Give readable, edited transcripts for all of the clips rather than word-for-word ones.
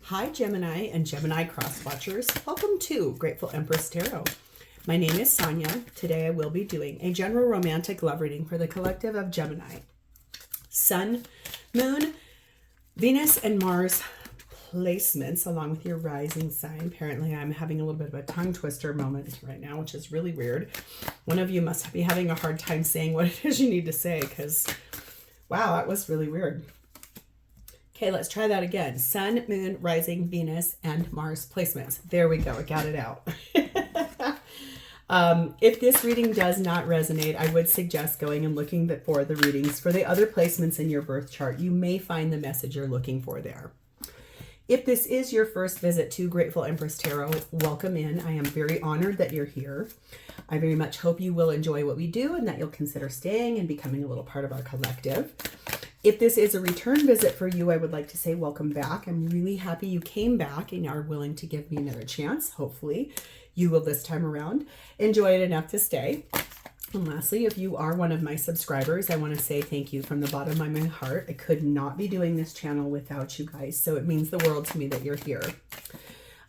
Hi, Gemini and Gemini cross-watchers. Welcome to Grateful Empress Tarot. My name is Sonia. Today I will be doing a general romantic love reading for the collective of Gemini. Sun, Moon, Venus, and Mars placements along with your rising sign. Apparently I'm having a little bit of a tongue twister moment right now, which is really weird. One of you must be having a hard time saying what it is you need to say because, wow, that was really weird. Okay, let's try that again. Sun, Moon, Rising, Venus, and Mars placements. There we go. I got it out. If this reading does not resonate, I would suggest going and looking for the readings for the other placements in your birth chart. You may find the message you're looking for there. If this is your first visit to Grateful Empress Tarot, welcome in. I am very honored that you're here. I very much hope you will enjoy what we do and that you'll consider staying and becoming a little part of our collective. If this is a return visit for you, I would like to say welcome back. I'm really happy you came back and are willing to give me another chance. Hopefully you will this time around. Enjoy it enough to stay. And lastly, if you are one of my subscribers, I want to say thank you from the bottom of my heart. I could not be doing this channel without you guys, so it means the world to me that you're here.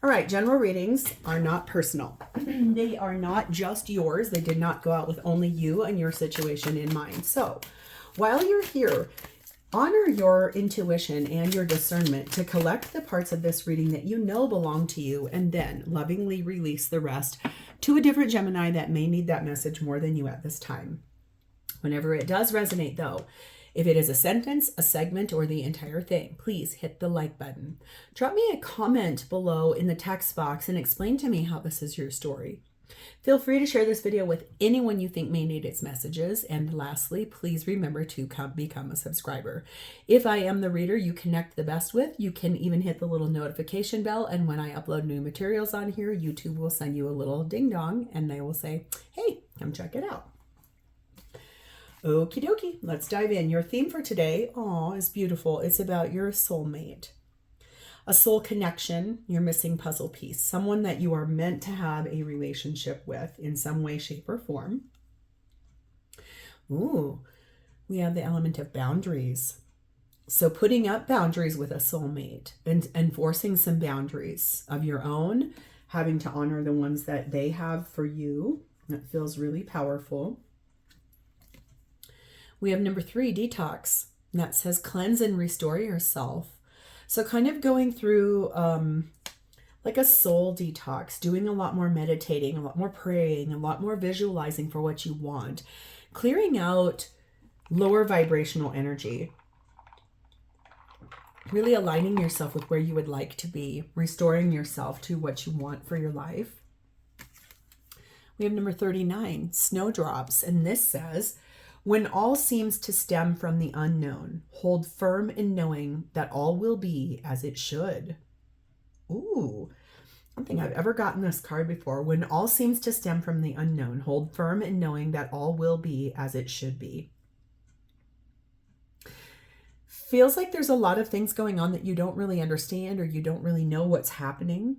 All right, general readings are not personal. They are not just yours. They did not go out with only you and your situation in mind. So while you're here, honor your intuition and your discernment to collect the parts of this reading that you know belong to you, and then lovingly release the rest to a different Gemini that may need that message more than you at this time. Whenever it does resonate, though, if it is a sentence, a segment, or the entire thing, please hit the like button. Drop me a comment below in the text box and explain to me how this is your story. Feel free to share this video with anyone you think may need its messages. And lastly, please remember to become a subscriber. If I am the reader you connect the best with, you can even hit the little notification bell. And when I upload new materials on here, YouTube will send you a little ding dong and they will say, hey, come check it out. Okie dokie, let's dive in. Your theme for today, is beautiful. It's about your soulmate. A soul connection, your missing puzzle piece, someone that you are meant to have a relationship with in some way, shape, or form. Ooh, we have the element of boundaries. So putting up boundaries with a soulmate and enforcing some boundaries of your own, having to honor the ones that they have for you. That feels really powerful. We have number 3, detox. That says cleanse and restore yourself. So kind of going through like a soul detox, doing a lot more meditating, a lot more praying, a lot more visualizing for what you want, clearing out lower vibrational energy, really aligning yourself with where you would like to be, restoring yourself to what you want for your life. We have number 39, snowdrops, and this says, when all seems to stem from the unknown, hold firm in knowing that all will be as it should. Ooh, I don't think I've ever gotten this card before. When all seems to stem from the unknown, hold firm in knowing that all will be as it should be. Feels like there's a lot of things going on that you don't really understand or you don't really know what's happening.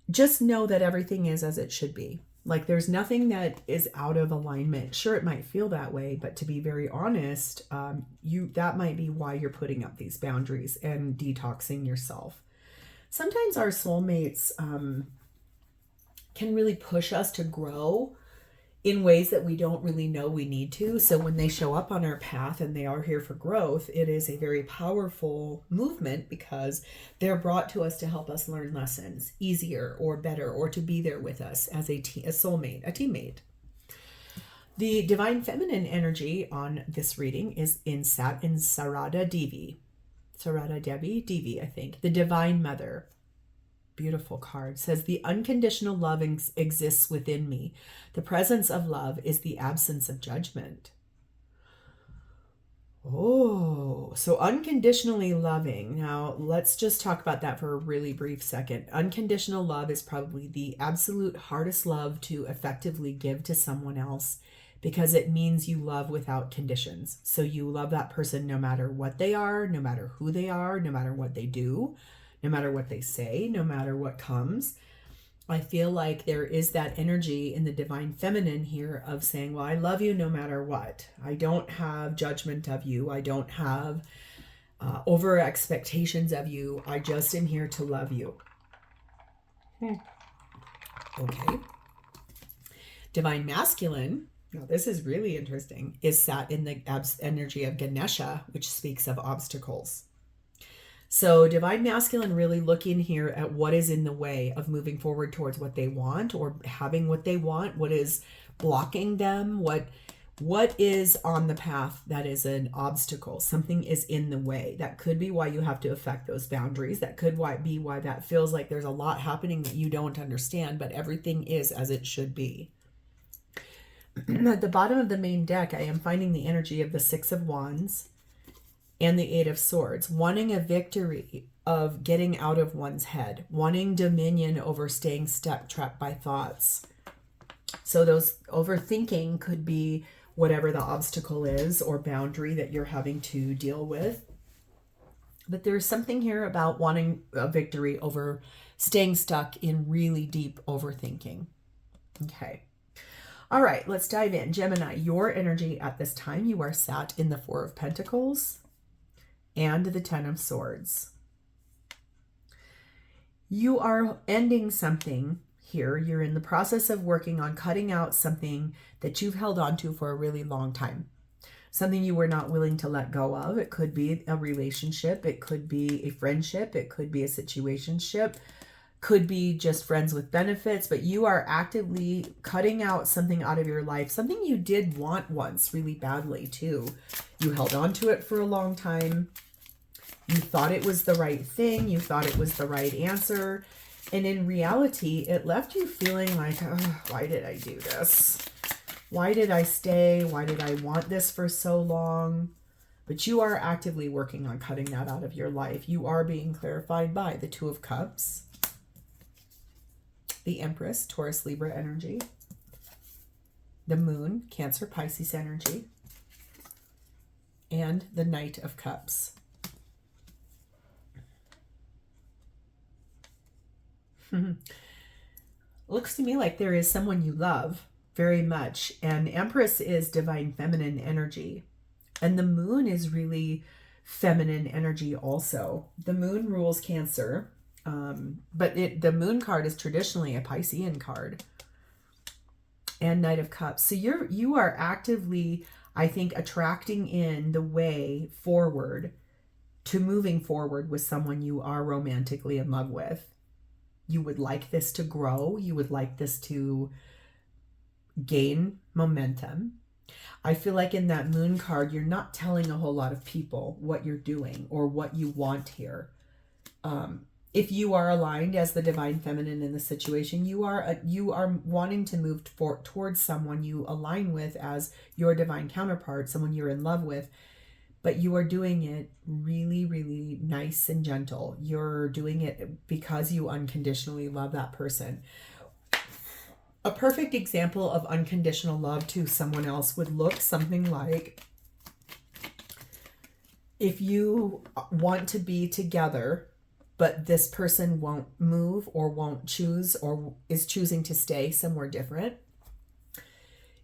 Just know that everything is as it should be. Like there's nothing that is out of alignment. Sure, it might feel that way, but to be very honest, that might be why you're putting up these boundaries and detoxing yourself. Sometimes our soulmates can really push us to grow in ways that we don't really know we need to. So when they show up on our path and they are here for growth, it is a very powerful movement because they're brought to us to help us learn lessons easier or better, or to be there with us as a soulmate, a teammate. The divine feminine energy on this reading is in Sarada Devi. Sarada Devi, I think. The divine mother. Beautiful card. Says the unconditional love exists within me. The presence of love is the absence of judgment. Oh, so unconditionally loving. Now let's just talk about that for a really brief second. Unconditional love is probably the absolute hardest love to effectively give to someone else because it means you love without conditions. So you love that person no matter what they are, no matter who they are, no matter what they do, no matter what they say, no matter what comes. I feel like there is that energy in the divine feminine here of saying, well, I love you no matter what. I don't have judgment of you. I don't have over expectations of you. I just am here to love you. Okay. Divine Masculine, now this is really interesting, is sat in the energy of Ganesha, which speaks of obstacles. So Divine Masculine really looking here at what is in the way of moving forward towards what they want or having what they want, what is blocking them, what is on the path that is an obstacle. Something is in the way. That could be why you have to affect those boundaries. That could be why that feels like there's a lot happening that you don't understand, but everything is as it should be. At the bottom of the main deck, I am finding the energy of the Six of Wands and the Eight of Swords, wanting a victory of getting out of one's head, wanting dominion over staying stuck, trapped by thoughts. So those overthinking could be whatever the obstacle is or boundary that you're having to deal with. But there's something here about wanting a victory over staying stuck in really deep overthinking. Okay. All right, let's dive in. Gemini, your energy at this time, you are sat in the Four of Pentacles and the Ten of Swords. You are ending something here. You're in the process of working on cutting out something that you've held on to for a really long time. Something you were not willing to let go of. It could be a relationship. It could be a friendship. It could be a situationship. Could be just friends with benefits, but you are actively cutting out something out of your life, something you did want once really badly too. You held on to it for a long time. You thought it was the right thing. You thought it was the right answer. And in reality, it left you feeling like, oh, why did I do this? Why did I stay? Why did I want this for so long? But you are actively working on cutting that out of your life. You are being clarified by the Two of Cups, the Empress, Taurus, Libra energy, the Moon, Cancer, Pisces energy, and the Knight of Cups. Looks to me like there is someone you love very much, and Empress is divine feminine energy, and the Moon is really feminine energy also. The Moon rules Cancer. But the Moon card is traditionally a Piscean card, and Knight of Cups. So you are actively, I think, attracting in the way forward to moving forward with someone you are romantically in love with. You would like this to grow. You would like this to gain momentum. I feel like in that Moon card, you're not telling a whole lot of people what you're doing or what you want here. If you are aligned as the divine feminine in the situation, you are wanting to move towards someone you align with as your divine counterpart, someone you're in love with, but you are doing it really, really nice and gentle. You're doing it because you unconditionally love that person. A perfect example of unconditional love to someone else would look something like, if you want to be together, but this person won't move or won't choose or is choosing to stay somewhere different.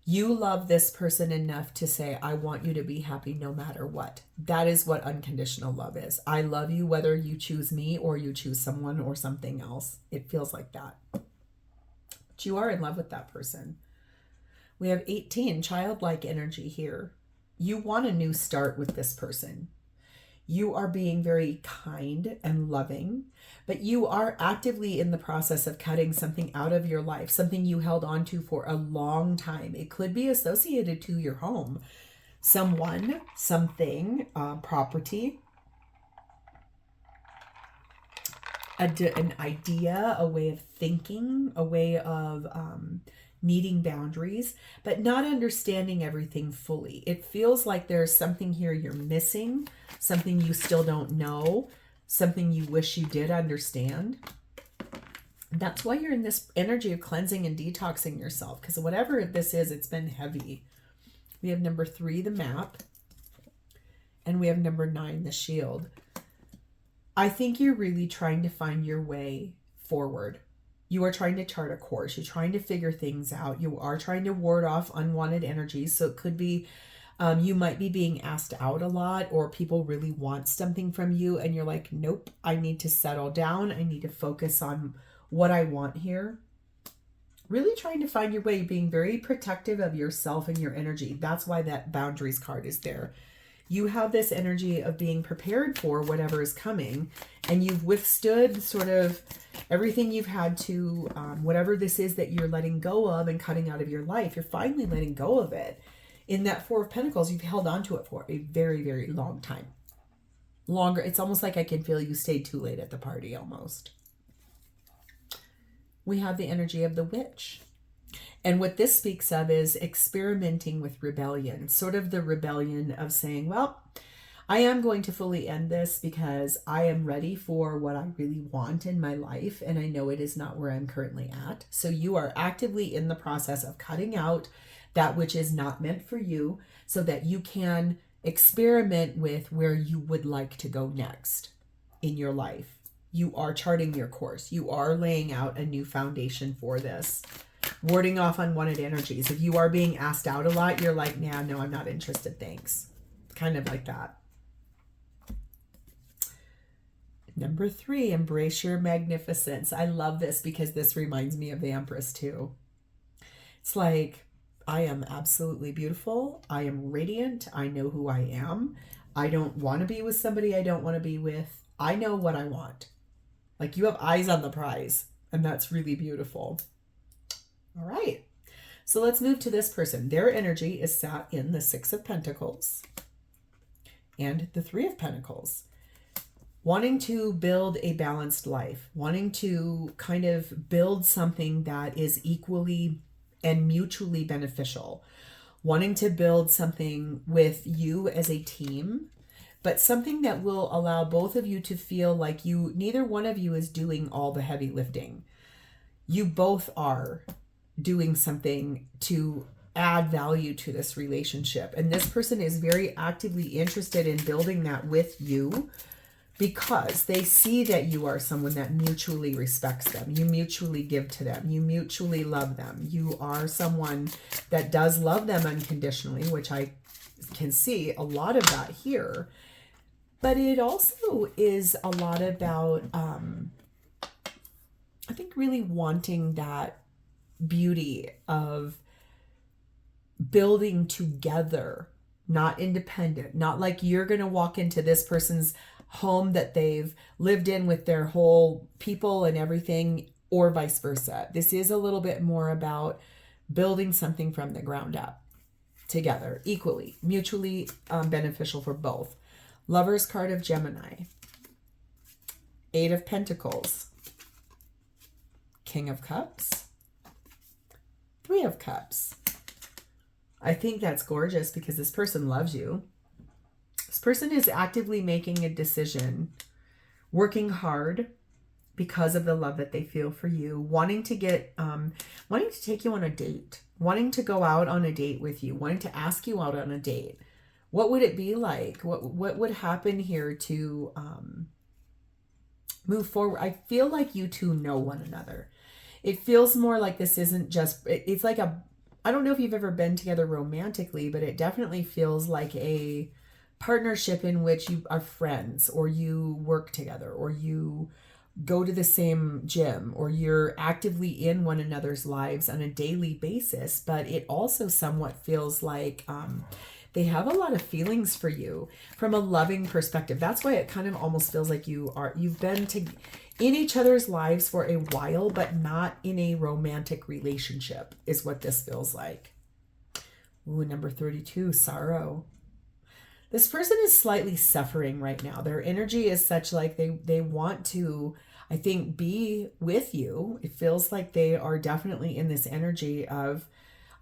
You love this person enough to say, I want you to be happy no matter what. That is what unconditional love is. I love you whether you choose me or you choose someone or something else. It feels like that. But you are in love with that person. We have 18, childlike energy here. You want a new start with this person. You are being very kind and loving, but you are actively in the process of cutting something out of your life, something you held on to for a long time. It could be associated to your home, someone, something, property, an idea, a way of thinking, a way of needing boundaries, but not understanding everything fully. It feels like there's something here you're missing, something you still don't know, something you wish you did understand. That's why you're in this energy of cleansing and detoxing yourself, because whatever this is, it's been heavy. We have number 3, the map, and we have number 9, the shield. I think you're really trying to find your way forward. You are trying to chart a course. You're trying to figure things out. You are trying to ward off unwanted energies. So it could be You might be being asked out a lot, or people really want something from you and you're like, nope, I need to settle down. I need to focus on what I want here. Really trying to find your way, being very protective of yourself and your energy. That's why that boundaries card is there. You have this energy of being prepared for whatever is coming, and you've withstood sort of everything you've had to, whatever this is that you're letting go of and cutting out of your life, you're finally letting go of it. In that Four of Pentacles, you've held on to it for a very, very long time. Longer. It's almost like I can feel you stayed too late at the party almost. We have the energy of the witch. And what this speaks of is experimenting with rebellion, sort of the rebellion of saying, well, I am going to fully end this because I am ready for what I really want in my life. And I know it is not where I'm currently at. So you are actively in the process of cutting out that which is not meant for you so that you can experiment with where you would like to go next in your life. You are charting your course. You are laying out a new foundation for this. Warding off unwanted energies. If you are being asked out a lot, you're like, nah, no, I'm not interested. Thanks. Kind of like that. Number 3, embrace your magnificence. I love this because this reminds me of the Empress too. It's like, I am absolutely beautiful. I am radiant. I know who I am. I don't want to be with somebody I don't want to be with. I know what I want. Like, you have eyes on the prize, and that's really beautiful. All right. So let's move to this person. Their energy is sat in the 6 of Pentacles and the 3 of Pentacles. Wanting to build a balanced life, wanting to kind of build something that is equally and mutually beneficial, wanting to build something with you as a team, but something that will allow both of you to feel like neither one of you is doing all the heavy lifting. You both are doing something to add value to this relationship. And this person is very actively interested in building that with you because they see that you are someone that mutually respects them. You mutually give to them. You mutually love them. You are someone that does love them unconditionally, which I can see a lot of that here. But it also is a lot about, I think, really wanting that beauty of building together, not independent, not like you're going to walk into this person's home that they've lived in with their whole people and everything, or vice versa. This is a little bit more about building something from the ground up together, equally, mutually beneficial for both. Lover's card of Gemini. 8 of Pentacles. King of Cups. 3 of Cups. I think that's gorgeous because this person loves you. This person is actively making a decision, working hard because of the love that they feel for you, wanting to take you on a date, wanting to go out on a date with you, wanting to ask you out on a date. What would it be like? What would happen here to move forward? I feel like you two know one another. It feels more like this isn't just, it's like I don't know if you've ever been together romantically, but it definitely feels like a partnership in which you are friends, or you work together, or you go to the same gym, or you're actively in one another's lives on a daily basis. But it also somewhat feels like they have a lot of feelings for you from a loving perspective. That's why it kind of almost feels like you've been in each other's lives for a while, but not in a romantic relationship is what this feels like. Ooh, number 32, sorrow. This person is slightly suffering right now. Their energy is such like they want to, I think, be with you. It feels like they are definitely in this energy of,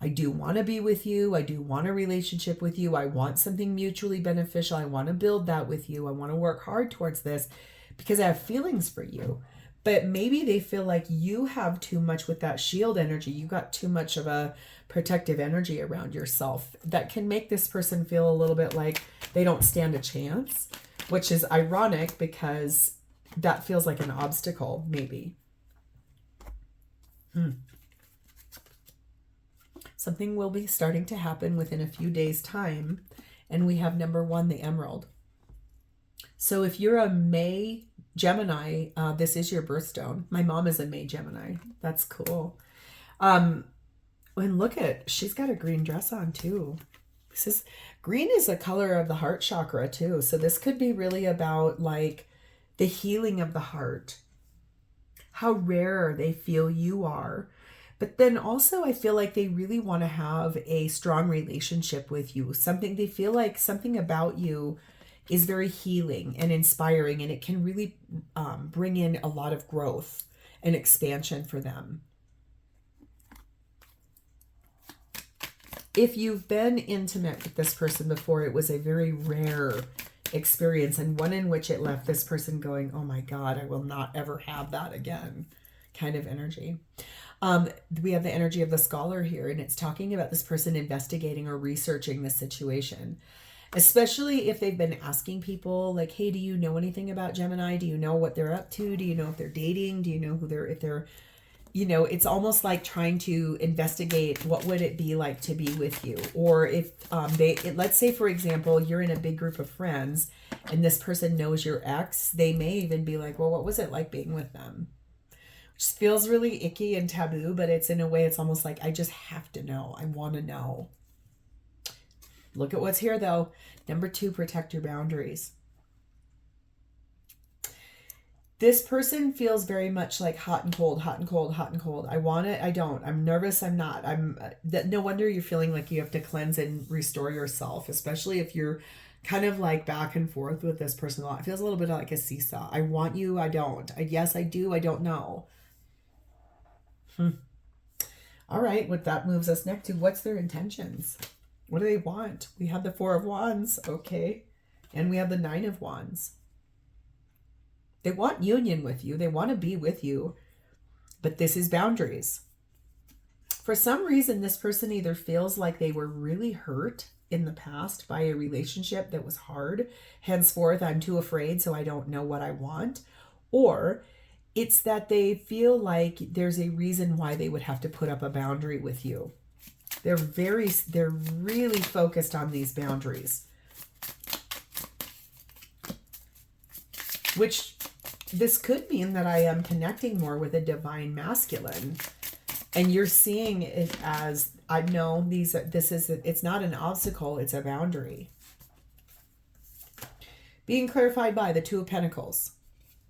I do want to be with you. I do want a relationship with you. I want something mutually beneficial. I want to build that with you. I want to work hard towards this because I have feelings for you. But maybe they feel like you have too much with that shield energy. You got too much of a protective energy around yourself that can make this person feel a little bit like they don't stand a chance, which is ironic because that feels like an obstacle, maybe. So Something will be starting to happen within a few days' time. And we have number 1, the emerald. So if you're a May Gemini, this is your birthstone. My mom is a May Gemini. That's cool. And look at, she's got a green dress on too. Green is a color of the heart chakra too. So this could be really about like the healing of the heart, how rare they feel you are. But then also I feel like they really want to have a strong relationship with you. They feel like something about you is very healing and inspiring, and it can really bring in a lot of growth and expansion for them. If you've been intimate with this person before, it was a very rare experience, and one in which it left this person going, oh my God, I will not ever have that again, kind of energy. We have the energy of the scholar here, and it's talking about this person investigating or researching the situation, especially if they've been asking people like, hey, do you know anything about Gemini? Do you know what they're up to? Do you know if they're dating? Do you know if they're, it's almost like trying to investigate what would it be like to be with you. Or if let's say, for example, you're in a big group of friends and this person knows your ex, they may even be like, well, what was it like being with them? Which feels really icky and taboo, but it's in a way, it's almost like, I just have to know. I want to know. Look at what's here though. Number 2, protect your boundaries. This person feels very much like hot and cold, hot and cold, hot and cold. I want it, I don't. I'm nervous, I'm not. No wonder you're feeling like you have to cleanse and restore yourself, especially if you're kind of like back and forth with this person a lot. It feels a little bit like a seesaw. I want you, I don't. Yes, I do, I don't know. All right, what that moves us next to, what's their intentions? What do they want? We have the 4 of Wands, okay. And we have the 9 of Wands. They want union with you. They want to be with you. But this is boundaries. For some reason, this person either feels like they were really hurt in the past by a relationship that was hard. Henceforth, I'm too afraid, so I don't know what I want. Or it's that they feel like there's a reason why they would have to put up a boundary with you. They're really focused on these boundaries. Which this could mean that I am connecting more with a divine masculine. And you're seeing it as, I know it's not an obstacle, it's a boundary. Being clarified by the 2 of Pentacles.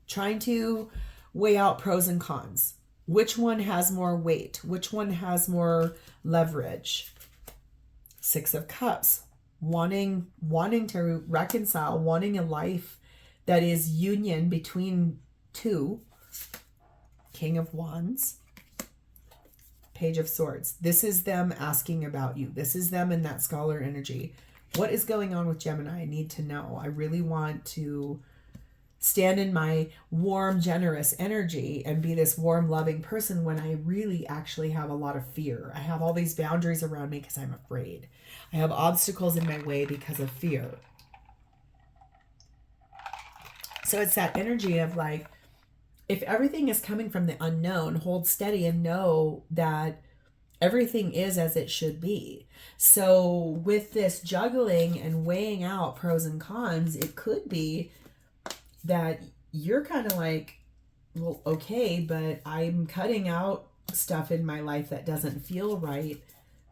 Trying to weigh out pros and cons. Which one has more weight? Which one has more leverage? 6 of Cups. Wanting to reconcile, wanting a life that is union between 2. King of Wands. Page of Swords. This is them asking about you. This is them in that scholar energy. What is going on with Gemini? I need to know. I really want to stand in my warm, generous energy and be this warm, loving person when I really actually have a lot of fear. I have all these boundaries around me because I'm afraid. I have obstacles in my way because of fear. So it's that energy of like, if everything is coming from the unknown, hold steady and know that everything is as it should be. So with this juggling and weighing out pros and cons, it could be that you're kind of like, well, okay, but I'm cutting out stuff in my life that doesn't feel right.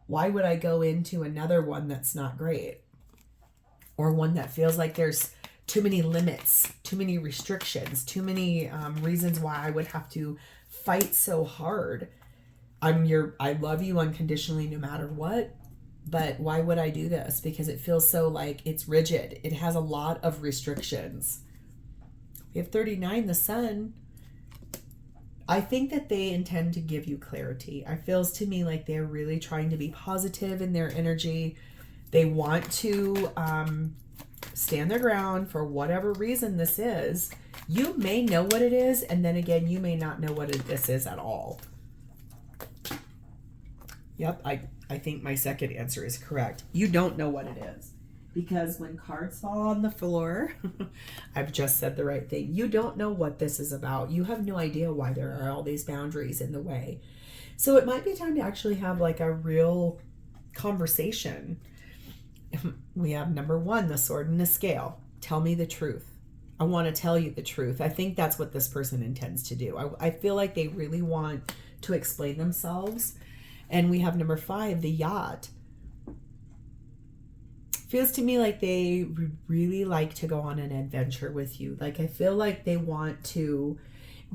Why would I go into another one that's not great? Or one that feels like there's too many limits, too many restrictions, too many reasons why I would have to fight so hard. I love you unconditionally no matter what, but why would I do this? Because it feels so like it's rigid. It has a lot of restrictions. We have 39, the Sun. I think that they intend to give you clarity. It feels to me like they're really trying to be positive in their energy. They want to stand their ground for whatever reason this is. You may know what it is, and then again, you may not know what this is at all. Yep, I think my second answer is correct. You don't know what it is. Because when cards fall on the floor, I've just said the right thing. You don't know what this is about. You have no idea why there are all these boundaries in the way. So it might be time to actually have like a real conversation. We have number 1, the sword and the scale. Tell me the truth. I want to tell you the truth. I think that's what this person intends to do. I feel like they really want to explain themselves. And we have number 5, the yacht. Feels to me like they really like to go on an adventure with you. Like, I feel like they want to,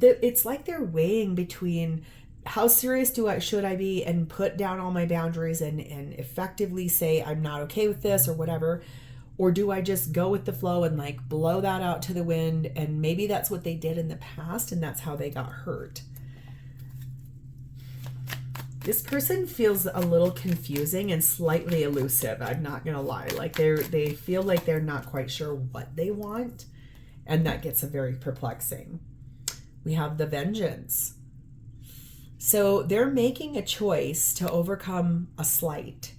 it's like they're weighing between how serious should I be and put down all my boundaries and effectively say I'm not okay with this or whatever, or do I just go with the flow and like blow that out to the wind? And maybe that's what they did in the past and that's how they got hurt. This person feels a little confusing and slightly elusive. I'm not going to lie. Like they feel like they're not quite sure what they want. And that gets very perplexing. We have the vengeance. So they're making a choice to overcome a slight.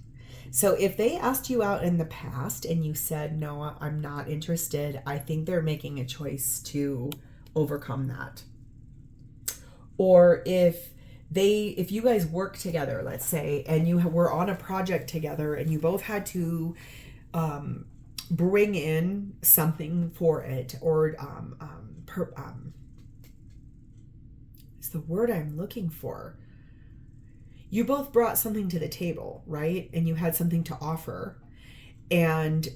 So if they asked you out in the past and you said, no, I'm not interested, I think they're making a choice to overcome that. Or if you guys work together, let's say, and you were on a project together and you both had to bring in something for it, or it's the word I'm looking for. You both brought something to the table, right? And you had something to offer. And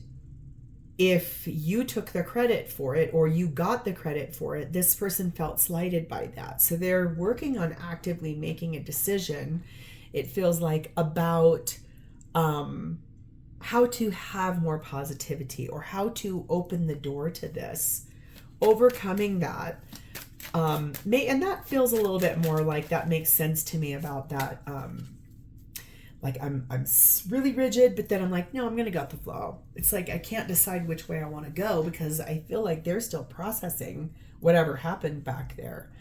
if you took the credit for it or you got the credit for it, this person felt slighted by that. So they're working on actively making a decision, it feels like, about how to have more positivity or how to open the door to this, overcoming that. And that feels a little bit more like that makes sense to me about that. Like I'm really rigid, but then I'm like, no, I'm going to go with the flow. It's like, I can't decide which way I want to go because I feel like they're still processing whatever happened back there.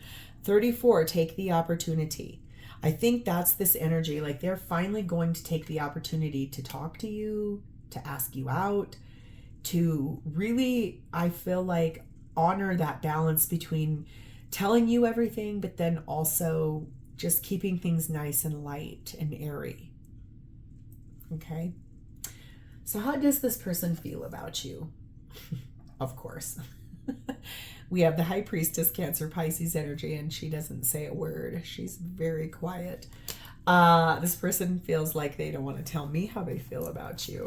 34, take the opportunity. I think that's this energy. Like they're finally going to take the opportunity to talk to you, to ask you out, to really, I feel like, honor that balance between telling you everything, but then also just keeping things nice and light and airy. Okay. So how does this person feel about you? Of course. We have the High Priestess, Cancer, Pisces energy, and she doesn't say a word. She's very quiet. This person feels like they don't want to tell me how they feel about you.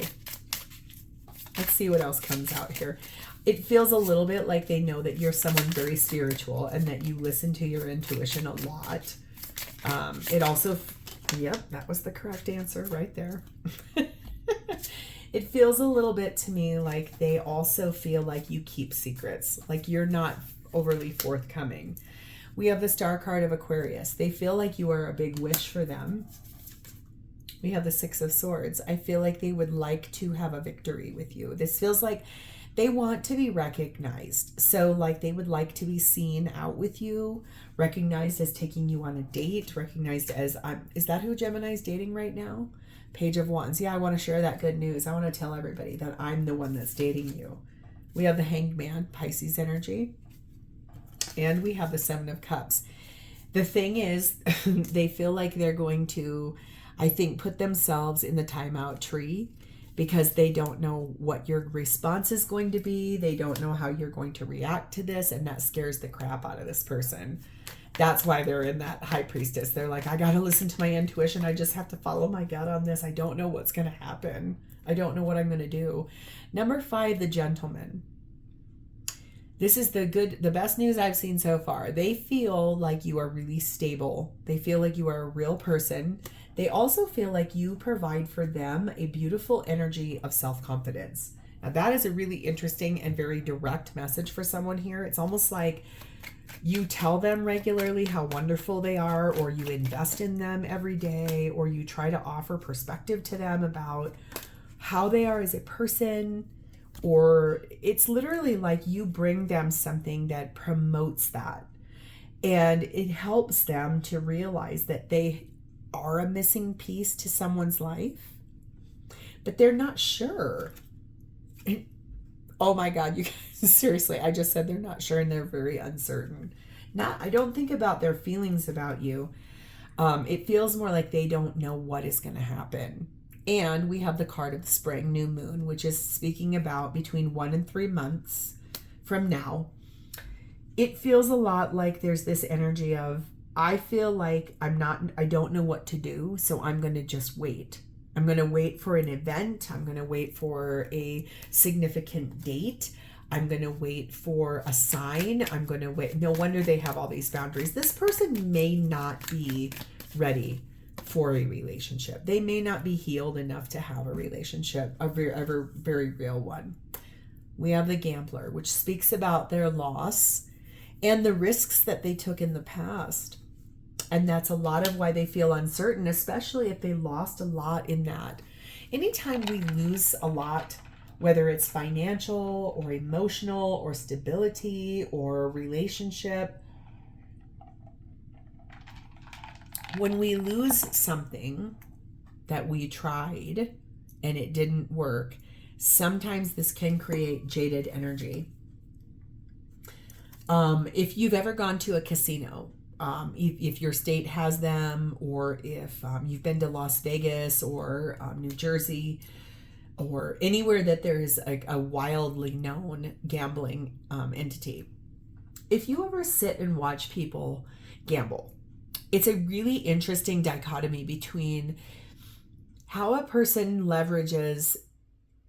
Let's see what else comes out here. It feels a little bit like they know that you're someone very spiritual and that you listen to your intuition a lot. It also, yep, that was the correct answer right there. It feels a little bit to me like they also feel like you keep secrets, like you're not overly forthcoming. We have the Star card of Aquarius. They feel like you are a big wish for them. We have the Six of Swords. I feel like they would like to have a victory with you. This feels like they want to be recognized. So like they would like to be seen out with you, recognized as taking you on a date, recognized as, is that who Gemini's dating right now? Page of Wands. Yeah, I want to share that good news. I want to tell everybody that I'm the one that's dating you. We have the Hanged Man, Pisces energy. And we have the Seven of Cups. The thing is, they feel like they're going to, I think, put themselves in the timeout tree because they don't know what your response is going to be. They don't know how you're going to react to this, and that scares the crap out of this person. That's why they're in that High Priestess. They're like, I got to listen to my intuition. I just have to follow my gut on this. I don't know what's going to happen. I don't know what I'm going to do. Number 5, the Gentleman. This is the best news I've seen so far. They feel like you are really stable. They feel like you are a real person. They also feel like you provide for them a beautiful energy of self-confidence. Now that is a really interesting and very direct message for someone here. It's almost like you tell them regularly how wonderful they are, or you invest in them every day, or you try to offer perspective to them about how they are as a person, or it's literally like you bring them something that promotes that. And it helps them to realize that they are a missing piece to someone's life, but they're not sure. Oh my God, you guys, seriously, I just said they're not sure and they're very uncertain. I don't think about their feelings about you. It feels more like they don't know what is going to happen, And we have the card of the spring, new moon, which is speaking about between 1 and 3 months from now. It feels a lot like there's this energy of, I feel like I don't know what to do, so I'm going to just wait. I'm going to wait for an event. I'm going to wait for a significant date. I'm going to wait for a sign. I'm going to wait. No wonder they have all these boundaries. This person may not be ready for a relationship. They may not be healed enough to have a relationship, a very real one. We have the Gambler, which speaks about their loss and the risks that they took in the past. And that's a lot of why they feel uncertain, especially if they lost a lot in that. Anytime we lose a lot, whether it's financial or emotional or stability or relationship, when we lose something that we tried and it didn't work, sometimes this can create jaded energy. If you've ever gone to a casino, if your state has them, or if you've been to Las Vegas or New Jersey, or anywhere that there's a wildly known gambling entity, if you ever sit and watch people gamble, it's a really interesting dichotomy between how a person leverages.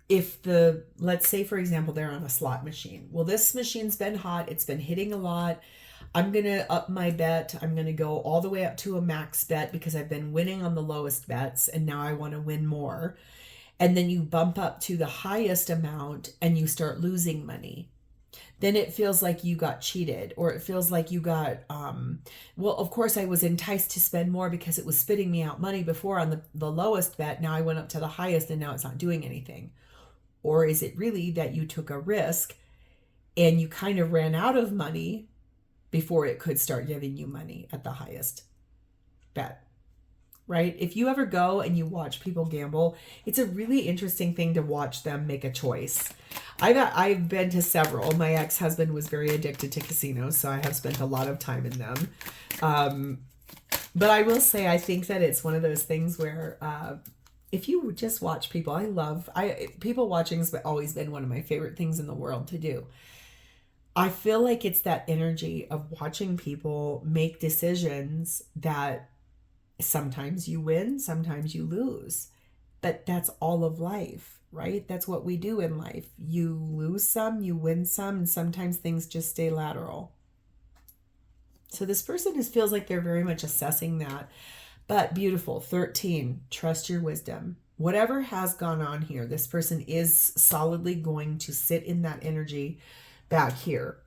Let's say, for example, they're on a slot machine. Well, this machine's been hot. It's been hitting a lot. I'm going to up my bet. I'm going to go all the way up to a max bet because I've been winning on the lowest bets and now I want to win more. And then you bump up to the highest amount and you start losing money. Then it feels like you got cheated, or it feels like you got, well, of course I was enticed to spend more because it was spitting me out money before on the lowest bet. Now I went up to the highest and now it's not doing anything. Or is it really that you took a risk and you kind of ran out of money before it could start giving you money at the highest bet, right? If you ever go and you watch people gamble, it's a really interesting thing to watch them make a choice. I've been to several. My ex-husband was very addicted to casinos, so I have spent a lot of time in them. But I will say, I think that it's one of those things where if you just watch people, people watching has always been one of my favorite things in the world to do. I feel like it's that energy of watching people make decisions that sometimes you win, sometimes you lose. But that's all of life, right? That's what we do in life. You lose some, you win some, and sometimes things just stay lateral. So this person feels like they're very much assessing that. But beautiful. 13, trust your wisdom. Whatever has gone on here, this person is solidly going to sit in that energy back here.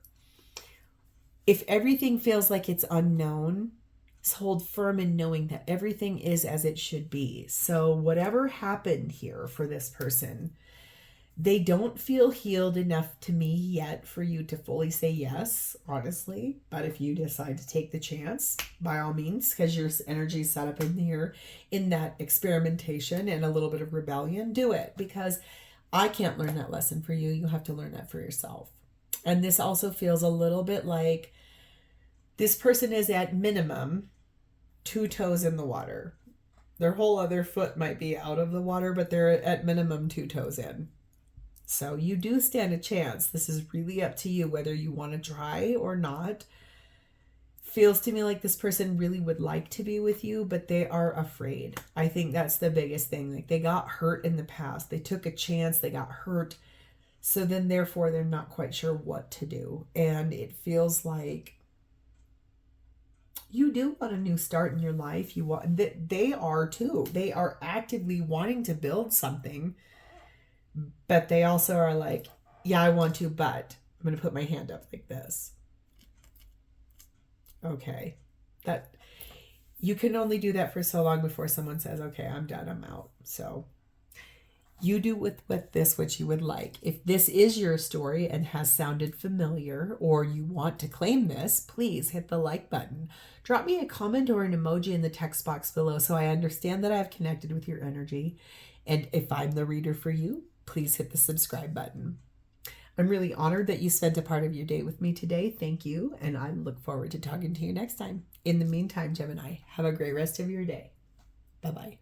If everything feels like it's unknown, hold firm in knowing that everything is as it should be. So whatever happened here for this person, they don't feel healed enough to me yet for you to fully say yes, honestly. But if you decide to take the chance, by all means, because your energy is set up in here in that experimentation and a little bit of rebellion, do it. Because I can't learn that lesson for you. You have to learn that for yourself. And this also feels a little bit like this person is at minimum 2 toes in the water. Their whole other foot might be out of the water, but they're at minimum 2 toes in. So you do stand a chance. This is really up to you whether you want to try or not. Feels to me like this person really would like to be with you, but they are afraid. I think that's the biggest thing. Like, they got hurt in the past. They took a chance. They got hurt. So then therefore they're not quite sure what to do. And it feels like you do want a new start in your life. You want that. They are too. They are actively wanting to build something. But they also are like, yeah, I want to, but I'm going to put my hand up like this. Okay. That you can only do that for so long before someone says, okay, I'm done, I'm out. So you do with this what you would like. If this is your story and has sounded familiar, or you want to claim this, please hit the like button. Drop me a comment or an emoji in the text box below so I understand that I've connected with your energy. And if I'm the reader for you, please hit the subscribe button. I'm really honored that you spent a part of your day with me today. Thank you. And I look forward to talking to you next time. In the meantime, Gemini, have a great rest of your day. Bye-bye.